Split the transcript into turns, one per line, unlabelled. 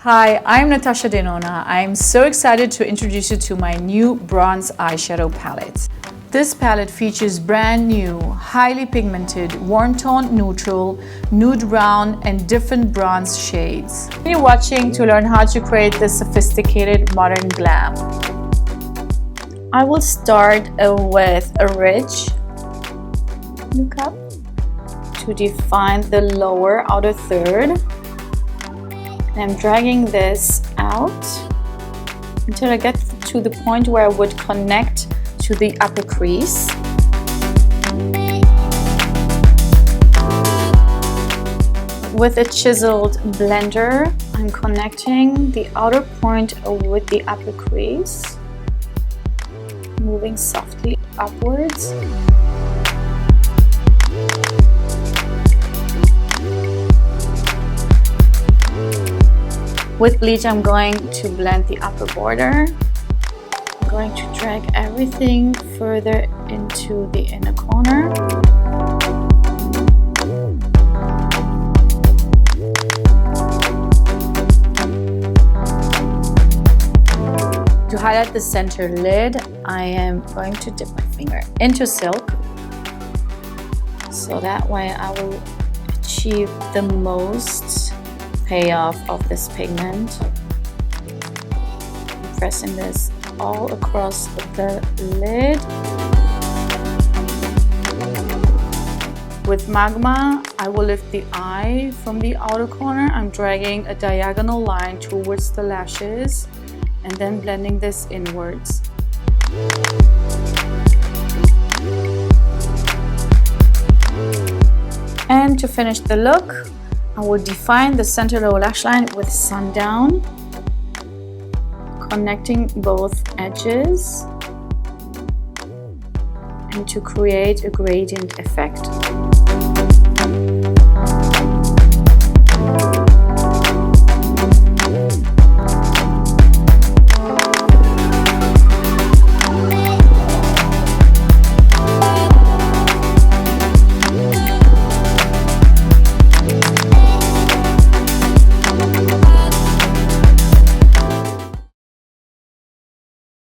Hi, I'm Natasha Denona. I'm so excited to introduce you to my new Bronze Eyeshadow Palette. This palette features brand new, highly pigmented, warm tone neutral, nude brown, and different bronze shades. You're watching to learn how to create this sophisticated modern glam. I will start with a ridge lookup to define the lower outer third. And I'm dragging this out until I get to the point where I would connect to the upper crease. With a chiseled blender, I'm connecting the outer point with the upper crease, moving softly upwards. With bleach, I'm going to blend the upper border. I'm going to drag everything further into the inner corner. To highlight the center lid, I am going to dip my finger into silk, so that way I will achieve the most payoff of this pigment. I'm pressing this all across the lid. With Magma, I will lift the eye from the outer corner. I'm dragging a diagonal line towards the lashes and then blending this inwards. And to finish the look, I will define the center lower lash line with SUNDOWN, connecting both edges and to create a gradient effect.